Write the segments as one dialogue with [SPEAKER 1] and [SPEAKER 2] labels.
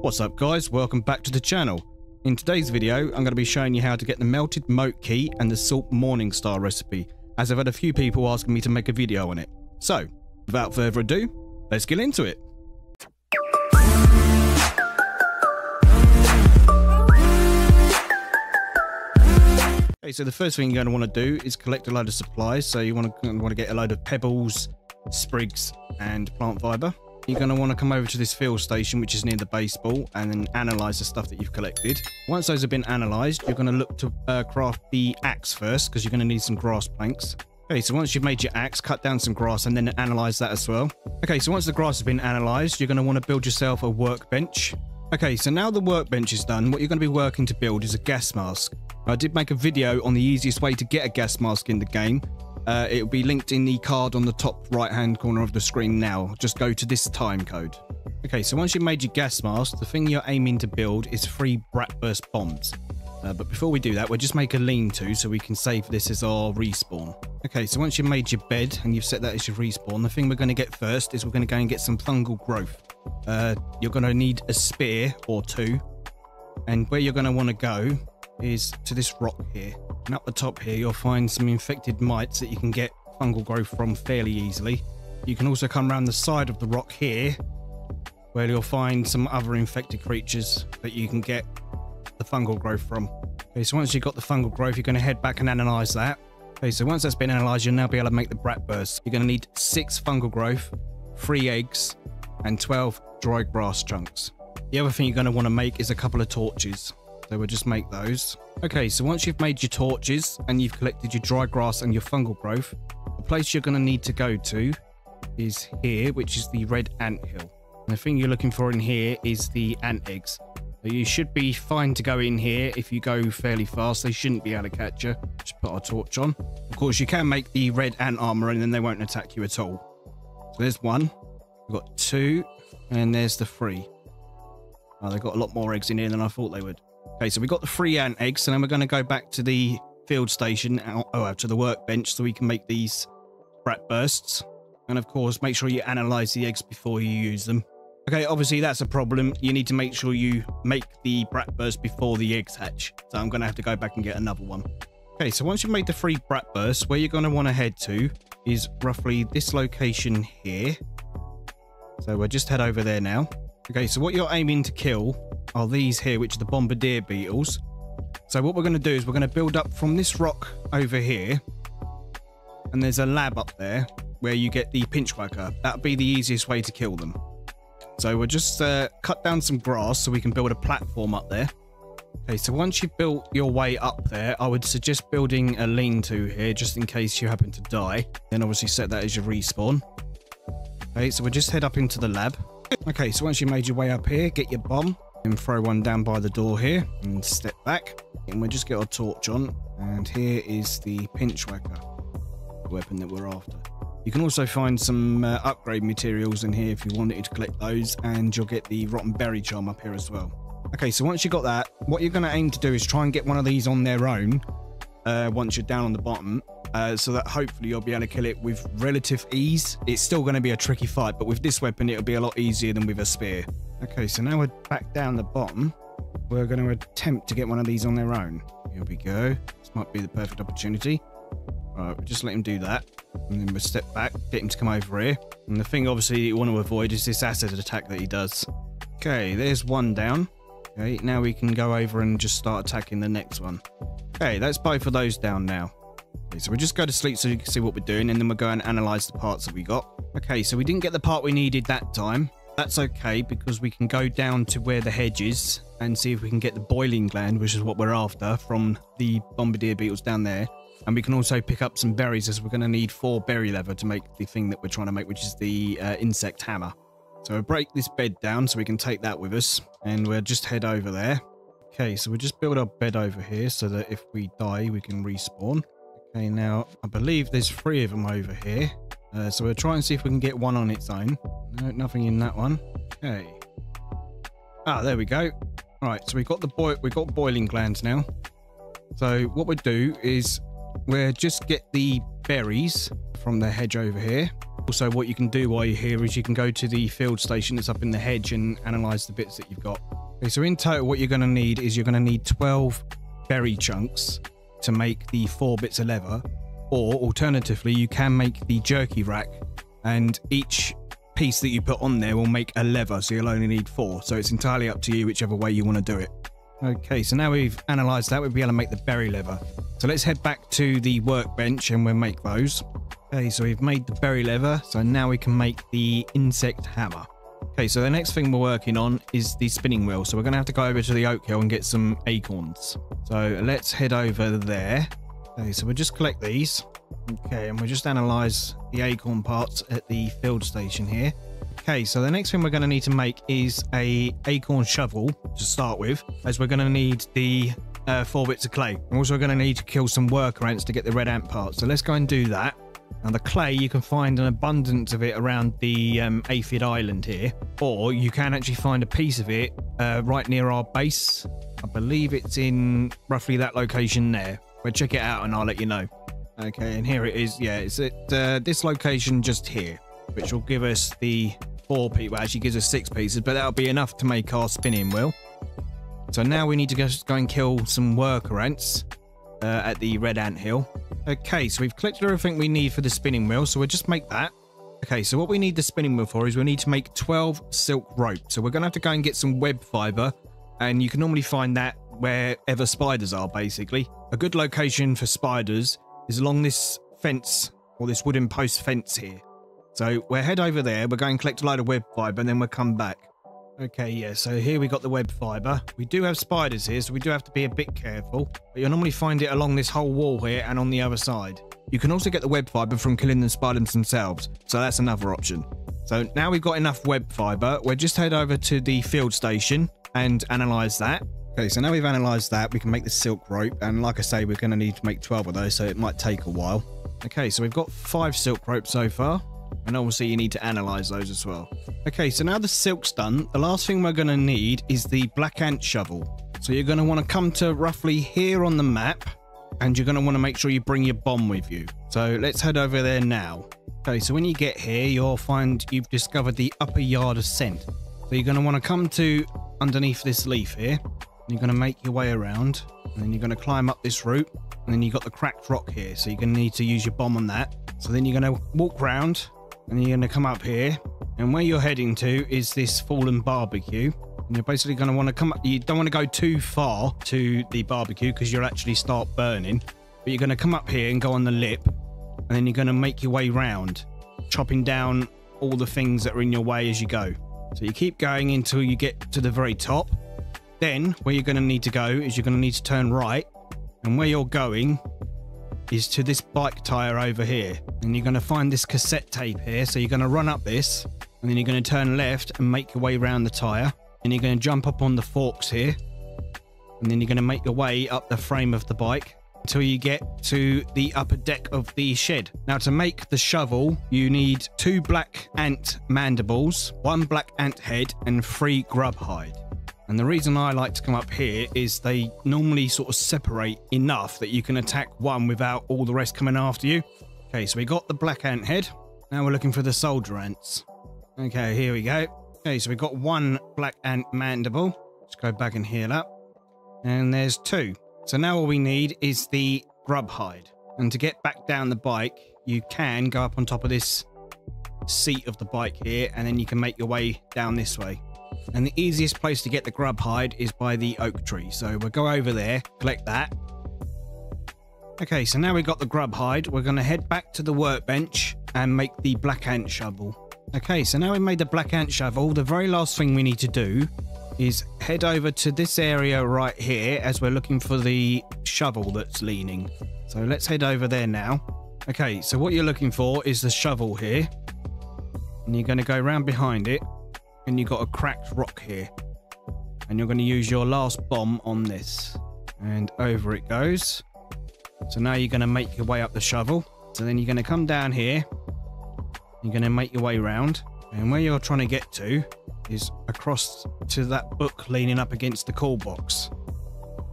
[SPEAKER 1] What's up guys, welcome back to the channel. In today's video I'm going to be showing you how to get the melted moat key and the salt Morningstar recipe, as I've had a few people asking me to make a video on it. So without further ado, let's get into it. Okay, so the first thing you're going to want to do is collect a load of supplies. So you want to get a load of pebbles, sprigs and plant fiber. You're going to want to come over to this field station, which is near the baseball, and then analyze the stuff that you've collected. Once those have been analyzed, you're going to look to craft the axe first, because you're going to need some grass planks. Okay, so once you've made your axe, cut down some grass and then analyze that as well. Okay, so once the grass has been analyzed, you're going to want to build yourself a workbench. Okay, so now the workbench is done, what you're going to be working to build is a gas mask. I did make a video on the easiest way to get a gas mask in the game. It will be linked in the card on the top right hand corner of the screen now. Just go to this time code. Okay, so once you've made your gas mask, the thing you're aiming to build is 3 Bratburst bombs. But before we do that, we'll just make a lean-to so we can save this as our respawn. Okay, so once you've made your bed and you've set that as your respawn, the thing we're going to get first is we're going to go and get some fungal growth. You're going to need a spear or 2. And where you're going to want to go is to this rock here. And up the top here, you'll find some infected mites that you can get fungal growth from fairly easily. You can also come around the side of the rock here, where you'll find some other infected creatures that you can get the fungal growth from. Okay, so once you've got the fungal growth, you're going to head back and analyze that. Okay, so once that's been analyzed, you'll now be able to make the Bratburst. You're going to need 6 fungal growth, 3 eggs, and 12 dry grass chunks. The other thing you're going to want to make is a couple of torches. So we'll just make those. Okay, so once you've made your torches and you've collected your dry grass and your fungal growth, the place you're going to need to go to is here, which is the red ant hill. And the thing you're looking for in here is the ant eggs. So you should be fine to go in here. If you go fairly fast, they shouldn't be able to catch you. Just put our torch on. Of course, you can make the red ant armor and then they won't attack you at all. So there's 1. We've got 2, and there's the 3. Oh, they've got a lot more eggs in here than I thought they would. Okay, so we got the 3 ant eggs, and then we're going to go back to the field station, to the workbench, so we can make these Bratbursts. And of course, make sure you analyze the eggs before you use them. Okay, obviously that's a problem. You need to make sure you make the Bratburst before the eggs hatch. So I'm going to have to go back and get another one. Okay, so once you've made the 3 Bratbursts, where you're going to want to head to is roughly this location here. So we'll just head over there now. Okay, so what you're aiming to kill are these here, which are the bombardier beetles. So what we're going to do is we're going to build up from this rock over here, and there's a lab up there where you get the pinch whacker. That'll be the easiest way to kill them. So we'll just cut down some grass so we can build a platform up there. Okay, so once you've built your way up there, I would suggest building a lean-to here just in case you happen to die. Then obviously set that as your respawn. Okay, so we'll just head up into the lab. Okay, so once you made your way up here, get your bomb and throw one down by the door here and step back. And we'll just get our torch on. And here is the pinch whacker, the weapon that we're after. You can also find some upgrade materials in here if you wanted to collect those, and you'll get the rotten berry charm up here as well. Okay, so once you got that, what you're going to aim to do is try and get one of these on their own once you're down on the bottom. So that hopefully you'll be able to kill it with relative ease. It's still going to be a tricky fight, but with this weapon it'll be a lot easier than with a spear. Okay, so now we're back down the bottom. We're going to attempt to get one of these on their own. Here we go. This might be the perfect opportunity. Alright, we'll just let him do that, and then we'll step back, get him to come over here. And the thing obviously that you want to avoid is this acid attack that he does. Okay, there's 1 down. Okay, now we can go over and just start attacking the next one. Okay, that's both of those down now. Okay, so we'll just go to sleep so you can see what we're doing, and then we'll go and analyze the parts that we got. Okay, so we didn't get the part we needed that time. That's okay, because we can go down to where the hedge is and see if we can get the boiling gland, which is what we're after, from the bombardier beetles down there. And we can also pick up some berries, as we're going to need 4 berry leather to make the thing that we're trying to make, which is the insect hammer. So we'll break this bed down so we can take that with us, and we'll just head over there. Okay, so we'll just build our bed over here so that if we die, we can respawn. Okay, now I believe there's 3 of them over here. So we'll try and see if we can get one on its own. No, nothing in that one. Okay. Ah, there we go. All right, so we've got boiling glands now. So what we'll do is we'll just get the berries from the hedge over here. Also, what you can do while you're here is you can go to the field station that's up in the hedge and analyze the bits that you've got. Okay, so in total, what you're going to need is you're going to need 12 berry chunks to make the 4 bits of leather, or alternatively, you can make the jerky rack, and each piece that you put on there will make a leather, so you'll only need 4. So it's entirely up to you whichever way you want to do it. Okay, so now we've analysed that, we'll be able to make the berry leather. So let's head back to the workbench and we'll make those. Okay, so we've made the berry leather, so now we can make the insect hammer. Okay, so the next thing we're working on is the spinning wheel. So we're going to have to go over to the oak hill and get some acorns. So let's head over there. Okay, so we'll just collect these. Okay, and we'll just analyse the acorn parts at the field station here. Okay, so the next thing we're going to need to make is a acorn shovel to start with, as we're going to need the 4 bits of clay. We're also going to need to kill some worker ants to get the red ant parts. So let's go and do that. Now the clay, you can find an abundance of it around the Aphid Island here, or you can actually find a piece of it right near our base. I believe it's in roughly that location there. We'll check it out and I'll let you know. Okay, and here it is. Yeah, it's at this location just here, which will give us the 4 pieces. Well, actually gives us 6 pieces, but that'll be enough to make our spinning wheel. So now we need to just go and kill some worker ants at the red ant hill. Okay, so we've collected everything we need for the spinning wheel, so we'll just make that. Okay, so what we need the spinning wheel for is we need to make 12 silk rope. So we're going to have to go and get some web fiber, and you can normally find that wherever spiders are, basically. A good location for spiders is along this fence, or this wooden post fence here. So we'll head over there, we're going to collect a load of web fiber, and then we'll come back. Okay, yeah, so here we got the web fiber. We do have spiders here, so we do have to be a bit careful. But you'll normally find it along this whole wall here and on the other side. You can also get the web fiber from killing the spiders themselves, so that's another option. So now we've got enough web fiber, we'll just head over to the field station and analyse that. Okay, so now we've analysed that, we can make the silk rope, and like I say, we're going to need to make 12 of those, so it might take a while. Okay, so we've got 5 silk ropes so far. And obviously you need to analyze those as well. Okay, so now the silk's done, the last thing we're going to need is the black ant shovel. So you're going to want to come to roughly here on the map, and you're going to want to make sure you bring your bomb with you. So let's head over there now. Okay, so when you get here, you'll find you've discovered the upper yard ascent. So you're going to want to come to underneath this leaf here, and you're going to make your way around, and then you're going to climb up this route, and then you've got the cracked rock here, so you're going to need to use your bomb on that. So then you're going to walk round, and you're going to come up here, and where you're heading to is this fallen barbecue, and you're basically going to want to come up. You don't want to go too far to the barbecue because you'll actually start burning, but you're going to come up here and go on the lip, and then you're going to make your way round, chopping down all the things that are in your way as you go. So you keep going until you get to the very top. Then where you're going to need to go is you're going to need to turn right, and where you're going is to this bike tire over here, and you're going to find this cassette tape here. So you're going to run up this, and then you're going to turn left and make your way around the tire, and you're going to jump up on the forks here, and then you're going to make your way up the frame of the bike until you get to the upper deck of the shed. Now, to make the shovel, you need 2 black ant mandibles, 1 black ant head, and 3 grub hide. And the reason I like to come up here is they normally sort of separate enough that you can attack one without all the rest coming after you. Okay, so we got the black ant head. Now we're looking for the soldier ants. Okay, here we go. Okay, so we've got 1 black ant mandible. Let's go back and heal up. And there's 2. So now all we need is the grub hide. And to get back down the bike, you can go up on top of this seat of the bike here, and then you can make your way down this way. And the easiest place to get the grub hide is by the oak tree. So we'll go over there, collect that. Okay, so now we've got the grub hide. We're going to head back to the workbench and make the black ant shovel. Okay, so now we've made the black ant shovel. The very last thing we need to do is head over to this area right here as we're looking for the shovel that's leaning. So let's head over there now. Okay, so what you're looking for is the shovel here. And you're going to go around behind it. And you've got a cracked rock here, and you're going to use your last bomb on this, and over it goes. So now you're going to make your way up the shovel. So then you're going to come down here, you're going to make your way around, and where you're trying to get to is across to that book leaning up against the call box.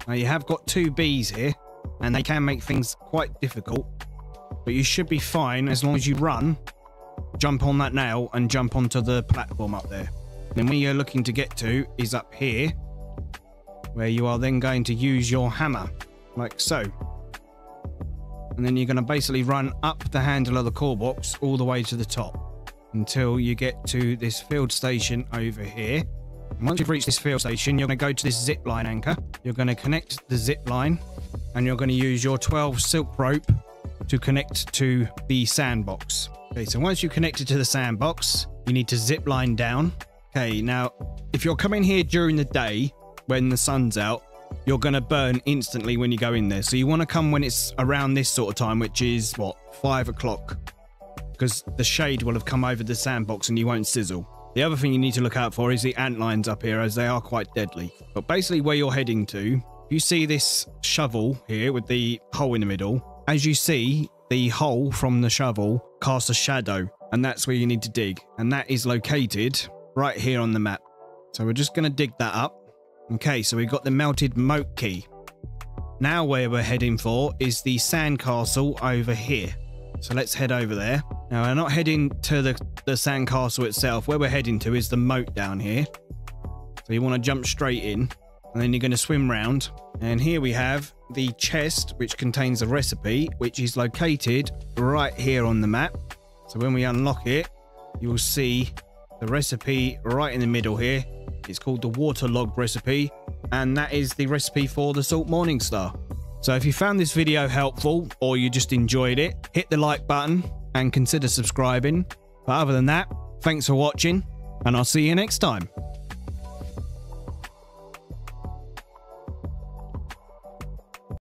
[SPEAKER 1] Now you have got 2 bees here, and they can make things quite difficult, but you should be fine as long as you run jump on that nail and jump onto the platform up there. Then where you're looking to get to is up here, where you are then going to use your hammer, like so. And then you're going to basically run up the handle of the core box all the way to the top until you get to this field station over here. And once you've reached this field station, you're going to go to this zip line anchor. You're going to connect the zip line and you're going to use your 12 silk rope to connect to the sandbox. Okay, so once you connect it to the sandbox, you need to zip line down. Okay, now if you're coming here during the day when the sun's out, you're going to burn instantly when you go in there. So you want to come when it's around this sort of time, which is what, 5 o'clock, because the shade will have come over the sandbox and you won't sizzle. The other thing you need to look out for is the ant lines up here, as they are quite deadly. But basically where you're heading to, you see this shovel here with the hole in the middle. As you see, the hole from the shovel casts a shadow, and that's where you need to dig. And that is located right here on the map. So we're just going to dig that up. Okay, so we've got the melted moat key. Now where we're heading for is the sandcastle over here. So let's head over there. Now we're not heading to the sandcastle itself. Where we're heading to is the moat down here. So you want to jump straight in, and then you're going to swim round. And here we have the chest, which contains a recipe, which is located right here on the map. So when we unlock it, you will see the recipe right in the middle here. It's called the waterlogged recipe, and that is the recipe for the Salt Morningstar. So if you found this video helpful or you just enjoyed it, hit the like button and consider subscribing. But other than that, thanks for watching, and I'll see you next time.